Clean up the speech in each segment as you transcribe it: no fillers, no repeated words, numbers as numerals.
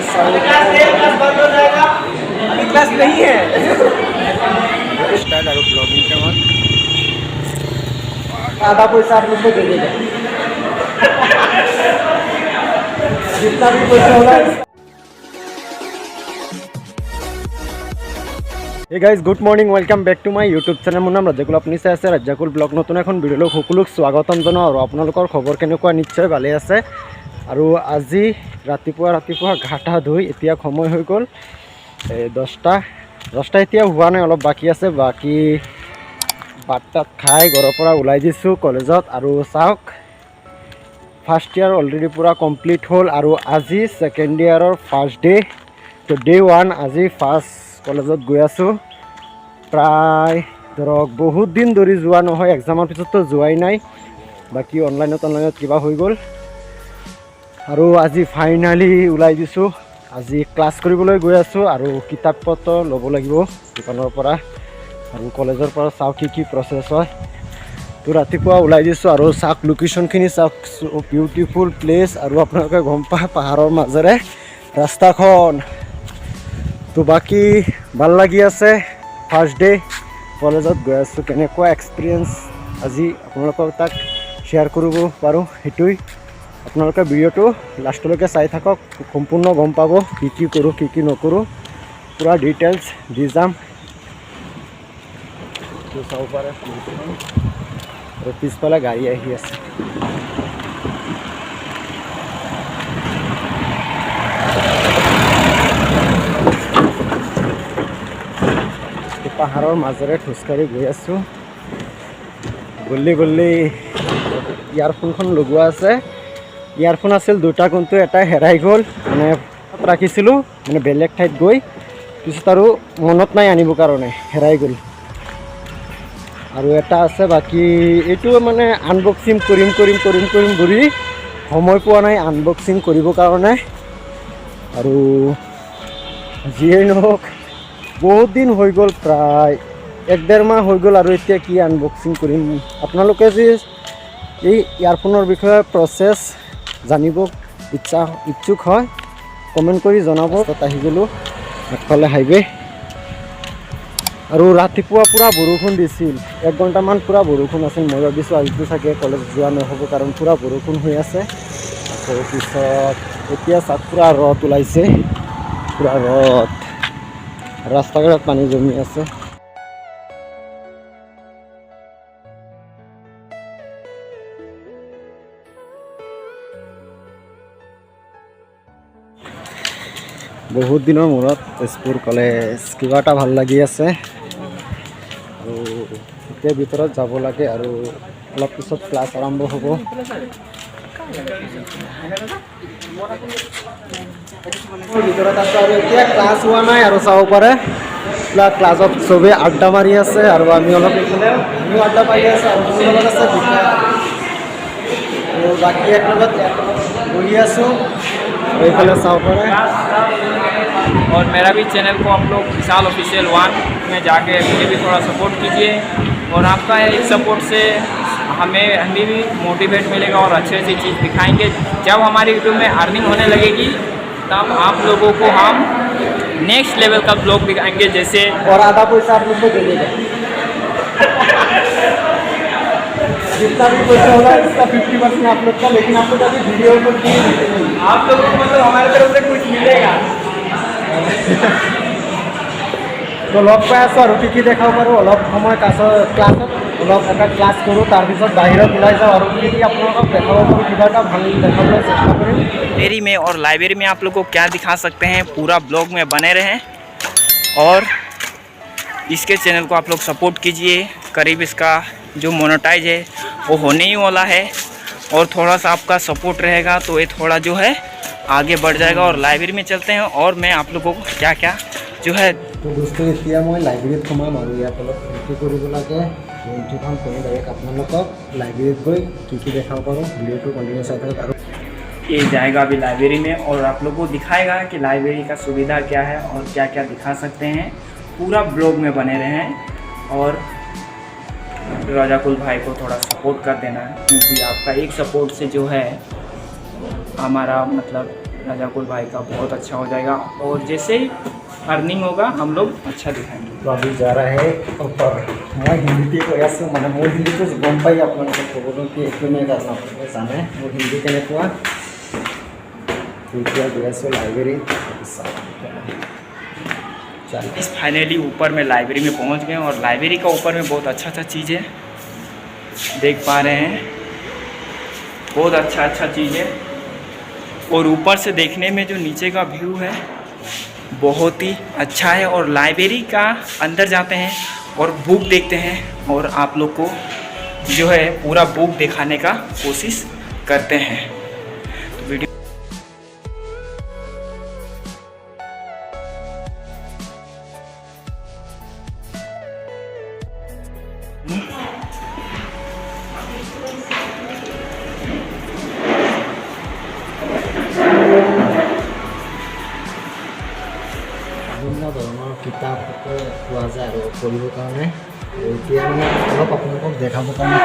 अभी क्लास नहीं है। स्टार्ट और ब्लॉगिंग के बाद आधा पैसा आप लोग को दे देगा, जितना भी पैसा होगा। Hey guys good morning, welcome back to my YouTube channel. मोर नाम राजाकुल, अपनी चाই আছে ৰাজাকুল ব্লগ। নতুন এখন ভিডিঅ'লৈ সকলোক স্বাগতম জনাওঁ। আৰু আপোনালোকৰ খবৰ কেনেকুৱা? নিশ্চয় ভালে আছে। আৰু আজি ৰাতিপুৱা ঘা টা ধুই এতিয়া সময় হৈ গ'ল 10টা এতিয়া হোৱা নাই, অলপ বাকী আছে। বাকী ভাত তাত খাই ঘৰৰ পৰা ওলাই দিছোঁ কলেজত। আৰু চাওক, ফাৰ্ষ্ট ইয়াৰ অলৰেডি পূৰা কমপ্লিট হ'ল। আৰু আজি ছেকেণ্ড ইয়াৰৰ ফাৰ্ষ্ট ডে, তো ডে 1 আজি ফাৰ্ষ্ট কলেজত গৈ আছোঁ। প্ৰায় ধৰক বহুত দিন ধৰি যোৱা নহয়, এক্সামৰ পিছততো যোৱাই নাই। বাকী অনলাইনত কিবা হৈ গ'ল। আৰু আজি ফাইনেলি ওলাই দিছোঁ। আজি ক্লাছ কৰিবলৈ গৈ আছোঁ আৰু কিতাপ পত্ৰ ল'ব লাগিব দোকানৰ পৰা আৰু কলেজৰ পৰা। চাওক কি প্ৰচেছ হয়। তো ৰাতিপুৱা ওলাই দিছোঁ আৰু চাওক লোকেশ্যনখিনি চাওক, বিউটিফুল প্লেচ। আৰু আপোনালোকে গম পায় পাহাৰৰ মাজেৰে ৰাস্তাখন। তো বাকী ভাল লাগি আছে। ফাৰ্ষ্ট ডে কলেজত গৈ আছোঁ, কেনেকুৱা এক্সপিৰিয়েঞ্চ আজি আপোনালোকক তাক শ্বেয়াৰ কৰিব পাৰোঁ সেইটোৱেই। আপোনালোকে ভিডিঅ'টো লাষ্টলৈকে চাই থাকক, সম্পূৰ্ণ গম পাব কি কৰোঁ কি নকৰোঁ, পূৰা ডিটেইলছ দি যাম। চাব পাৰে আৰু পিছফালে গাড়ী আহি আছে। পাহাৰৰ মাজেৰে খোজকাঢ়ি গৈ আছোঁ। গলি ইয়াৰফোনখন লগোৱা আছে। ইয়াৰফোন আছিল দুটা, কিন্তু এটা হেৰাই গ'ল। মানে ৰাখিছিলোঁ মানে বেলেগ ঠাইত গৈ, পিছত আৰু মনত নাই আনিবৰ কাৰণে, হেৰাই গ'ল। আৰু এটা আছে বাকী, এইটো মানে আনবক্সিং কৰিম বুলি সময় পোৱা নাই আনবক্সিং কৰিবৰ কাৰণে। আৰু যিয়েই নহওক বহুত দিন হৈ গ'ল, প্ৰায় 1-1.5 মাহ হৈ গ'ল। আৰু এতিয়া কি আনবক্সিং কৰিম। আপোনালোকে যি এই ইয়াৰফোনৰ বিষয়ে প্ৰচেছ জানিব ইচ্ছুক হয় কমেণ্ট কৰি জনাব। তাত আহি গ'লোঁ আগফালে হাইৱে। আৰু ৰাতিপুৱা পূৰা বৰষুণ দিছিল, 1 ঘণ্টামান পূৰা বৰষুণ আছিল। মই ভাবিছোঁ আজিতো চাগে কলেজ যোৱা নহ'ব, কাৰণ পূৰা বৰষুণ হৈ আছে। আকৌ পিছত এতিয়া চাওক পূৰা ৰ'দ ওলাইছে, পূৰা ৰ'দ, ৰাস্তা ঘাটত পানী জমি আছে। বহুত দিনৰ মূৰত তেজপুৰ কলেজ, কিবা এটা ভাল লাগি আছে। আৰু এতিয়া ভিতৰত যাব লাগে আৰু অলপ পিছত ক্লাছ আৰম্ভ হ'ব। ভিতৰত আছে আৰু এতিয়া ক্লাছ হোৱা নাই। আৰু চাব পাৰে ক্লাছত চবেই আড্ডা মাৰি আছে আৰু আমি অলপ আমিও আড্ডা মাৰি আছোঁ। আৰু মোৰ লগত আছে বিকা, আৰু বাকী এক লগত বহি আছোঁ। এইফালে চাব পাৰে। और मेरा भी चैनल को आप लोग विशाल ऑफिशियल 1 में जाके मुझे भी थोड़ा सपोर्ट कीजिए। और आपका एक सपोर्ट से हमें भी मोटिवेट मिलेगा और अच्छी चीज़ दिखाएंगे। जब हमारी यूट्यूब में अर्निंग होने लगेगी तब आप लोगों को हम नेक्स्ट लेवल का ब्लॉग दिखाएंगे। जैसे और आधा पैसा आप लोग को दे देगा, जितना भी पैसा होगा इसका 50% आप लोग का। लेकिन आप लोग अभी वीडियो को आप लोगों को मतलब हमारी तरफ से कुछ मिलेगा। তো লগ পাই আছোঁ আৰু কি দেখাব পাৰোঁ। অলপ সময় ক্লাছত অলপ এটা ক্লাছ কৰোঁ, তাৰপিছত বাহিৰত ওলাই যাওঁ আৰু কি আপোনালোকক দেখাব পাৰোঁ, কিবা এটা ভাল দেখাবলৈ চেষ্টা কৰিম। लाइब्रेरी में और लाइब्रेरी में आप लोग को क्या दिखा सकते हैं, पूरा ब्लॉग में बने रहें। और इसके चैनल को आप लोग सपोर्ट कीजिए। करीब इसका जो मोनेटाइज है वो होने ही वाला है, और थोड़ा सा आपका सपोर्ट रहेगा तो ये थोड़ा जो है आगे बढ़ जाएगा। और लाइब्रेरी में चलते हैं और मैं आप लोगों को क्या जो है। তো দোস্ত এতিয়া মই লাইব্ৰেৰীত সোমাম আৰু ইয়াত অলপ এণ্ট্ৰি কৰিব লাগে। এণ্ট্ৰিখন কৰি ডাইৰেক্ট আপোনালোকক লাইব্ৰেৰীত গৈ কি দেখাব পাৰোঁ, ভিডিঅ'টো কণ্টিনিউ চাই থাকক। আৰু ये जाएगा अभी लाइब्रेरी में और आप लोग को दिखाएगा कि लाइब्रेरी का सुविधा क्या है और क्या क्या दिखा सकते हैं। पूरा ब्लॉग में बने रहें और राजाकुल भाई को थोड़ा सपोर्ट कर देना है, क्योंकि आपका एक सपोर्ट से जो है हमारा मतलब राजाकुल भाई का बहुत अच्छा हो जाएगा, और जैसे ही अर्निंग होगा हम लोग अच्छा दिखाएंगे। तो अभी जा रहा है ऊपर। मैं हिंदी কৈ আছোঁ মানে মোৰ হিন্দীটো গম পাই আপোনালোকে ক'বলৈ কি একো নাই আপোনালোকে জানে মোৰ হিন্দী কেনেকুৱা। এতিয়া গৈ আছোঁ লাইব্ৰেৰীত। इस फाइनली ऊपर में लाइब्रेरी में पहुंच गए, और लाइब्रेरी का ऊपर में बहुत अच्छा चीज़ है, देख पा रहे हैं, बहुत अच्छा चीज़ है। और ऊपर से देखने में जो नीचे का व्यू है बहुत ही अच्छा है। और लाइब्रेरी का अंदर जाते हैं और बुक देखते हैं, और आप लोग को जो है पूरा बुक दिखाने का कोशिश करते हैं। तो वीडियो বিভিন্ন ধৰণৰ কিতাপ পোৱা যায় আৰু পঢ়িবৰ কাৰণে। এতিয়া মানে অলপ আপোনালোকক দেখাবৰ কাৰণে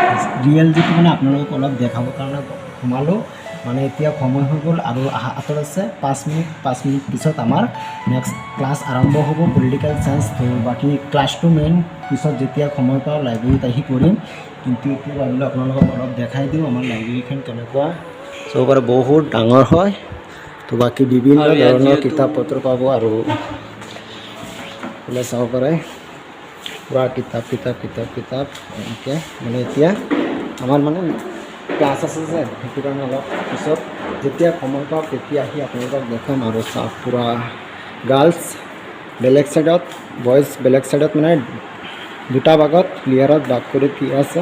ৰিয়েল যিটো মানে আপোনালোকক অলপ দেখাবৰ কাৰণে সোমালোঁ। মানে এতিয়া সময় হৈ গ'ল আৰু হাতত আছে 5 মিনিট পিছত আমাৰ নেক্সট ক্লাছ আৰম্ভ হ'ব পলিটিকেল চায়েন্স। তো বাকী ক্লাছটো মেইন পিছত যেতিয়া সময় পাওঁ লাইব্ৰেৰীত আহি কৰিম, কিন্তু এতিয়া ভাবিলোঁ আপোনালোকক অলপ দেখাই দিওঁ আমাৰ লাইব্ৰেৰীখন কেনেকুৱা। চাব পাৰে বহুত ডাঙৰ হয়। তো বাকী বিভিন্ন ধৰণৰ কিতাপ পত্ৰ পাব আৰু বোলে চাব পাৰে পুৰা কিতাপ এনেকৈ। মানে এতিয়া আমাৰ মানে ক্লাছ আছে যে সেইটো কাৰণে অলপ পিছত যেতিয়া সময় পাওঁ তেতিয়া আহি আপোনালোকক দেখাম। আৰু চাওক পুৰা গাৰ্লছ বেলেগ ছাইডত, বইজ বেলেগ ছাইডত, মানে দুটা ভাগত ক্লিয়াৰত ভাগ কৰি দিয়া আছে।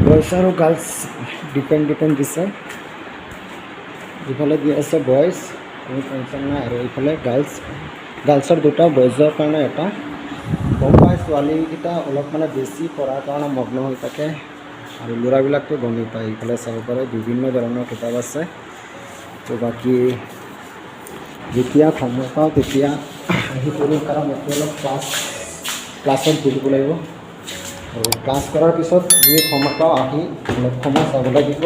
বইজ আৰু গাৰ্লছ ডিপেণ্ড দিছে। ইফালে দিয়া আছে বইজ, কোনো টেনশ্যন নাই, আৰু ইফালে গাৰ্লছৰ দুটা, বইজৰ কাৰণে এটা। গম পাই ছোৱালীকেইটা অলপ মানে বেছি পঢ়াৰ কাৰণে মগ্ন হৈ থাকে, আৰু ল'ৰাবিলাকতো গমেই পায়। ইফালে চাব পাৰে বিভিন্ন ধৰণৰ কিতাপ আছে। তো বাকী যেতিয়া সময় পাওঁ তেতিয়া আহি পঢ়িম, কাৰণ এতিয়া অলপ ক্লাছত বহিব লাগিব। আৰু ক্লাছ কৰাৰ পিছত যি সময় পাওঁ আহি অলপ সময় চাব লাগিব।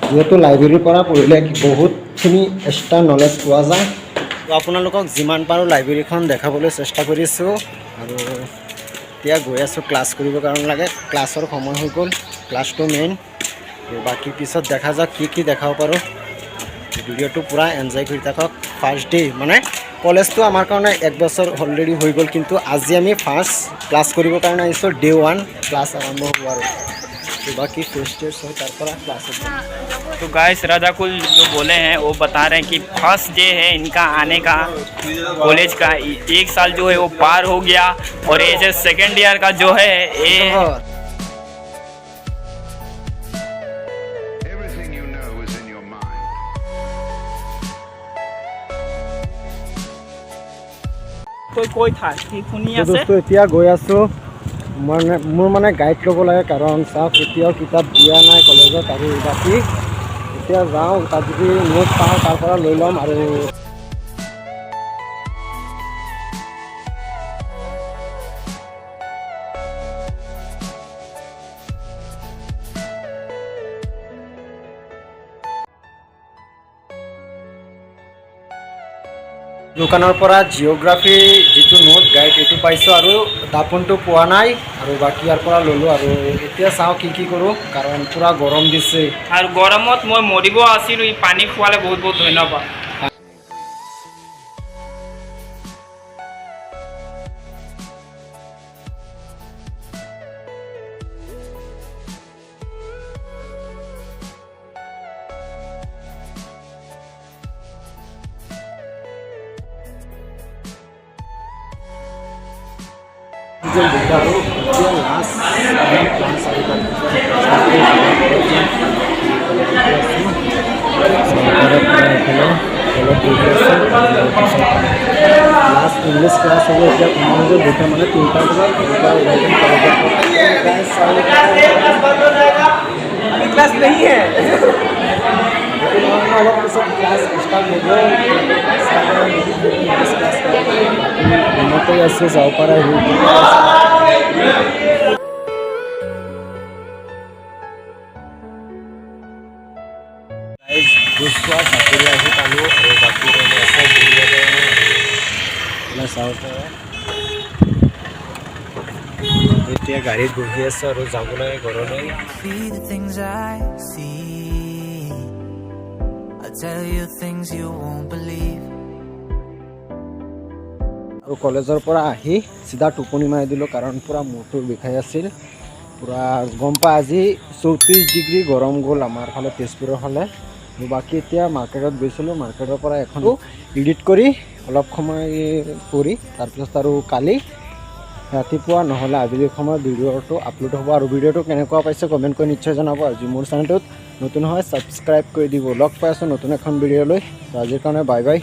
যিহেতু লাইব্ৰেৰীৰ পৰা পঢ়িলে বহুতখিনি এক্সট্ৰা নলেজ পোৱা যায়। তো আপোনালোকক যিমান পাৰোঁ লাইব্ৰেৰীখন দেখাবলৈ চেষ্টা কৰিছোঁ। আৰু এতিয়া গৈ আছোঁ ক্লাছ কৰিবৰ কাৰণে লাগে, ক্লাছৰ সময় হৈ গ'ল, ক্লাছটো মেইন। বাকী পিছত দেখা যাওক কি দেখাব পাৰোঁ। ভিডিঅ'টো পূৰা এনজয় কৰি থাকক। ফাৰ্ষ্ট ডে মানে কলেজটো আমাৰ কাৰণে 1 বছৰ অলৰেডি হৈ গ'ল, কিন্তু আজি আমি ফাৰ্ষ্ট ক্লাছ কৰিবৰ কাৰণে আহিছোঁ। ডে 1 ক্লাছ আৰম্ভ হ'ব আৰু बाकी फर्स्ट ईयर से तरह क्लास। तो गाइस राजाकुल जो बोले हैं वो बता रहे हैं कि फर्स्ट डे है इनका आने का कॉलेज का, 1 साल जो है वो पार हो गया, और ये जो सेकेंड ईयर का जो है ये कोई था तो दोस्तों এতিয়া গৈ আছোঁ। মানে মোৰ মানে গাইড ল'ব লাগে, কাৰণ চাওক এতিয়াও কিতাপ দিয়া নাই কলেজত। আৰু বাকী এতিয়া যাওঁ, তাত যদি নোট পাওঁ তাৰ পৰা লৈ ল'ম। আৰু দোকানৰ পৰা জিঅ'গ্ৰাফী যিটো নোট গাইড এইটো পাইছোঁ, আৰু দাপোনটো পোৱা নাই। আৰু বাকী ইয়াৰ পৰা ল'লোঁ। আৰু এতিয়া চাওঁ কি কৰোঁ, কাৰণ পূৰা গৰম দিছে। আৰু গৰমত মই মৰিব আছিলোঁ, এই পানী খোৱালে বহুত ধন্যবাদ। लास्ट इंग्लिश क्लास हो गया दुटा मैं 3टा क्लास नहीं है क्लास स्टार्ट हो गया जाओ पारा এতিয়া গাড়ীত বহি আছোঁ আৰু যাব লাগে ঘৰলৈ। Be the things I see. I'll tell you things you won't believe. আৰু কলেজৰ পৰা আহি চিধা টোপনি মাৰি দিলোঁ কাৰণ পূৰা মূৰটো বিষাই আছিল। পূৰা গম পাই আজি 34 ডিগ্ৰী গৰম গ'ল আমাৰ ফালে তেজপুৰৰ ফালে। বাকী এতিয়া মাৰ্কেটত গৈছিলোঁ, মাৰ্কেটৰ পৰা এখন এডিট কৰি অলপ সময় কৰি তাৰপিছত আৰু কালি ৰাতিপুৱা নহ'লে আবেলি সময়ত ভিডিঅ'টো আপলোড হ'ব। আৰু ভিডিঅ'টো কেনেকুৱা পাইছে কমেণ্ট কৰি নিশ্চয় জনাব। আজি মোৰ চেনেলটোত নতুন হয় ছাবস্ক্ৰাইব কৰি দিব। লগ পাই আছোঁ নতুন এখন ভিডিঅ'লৈ। আজিৰ কাৰণে বাই বাই।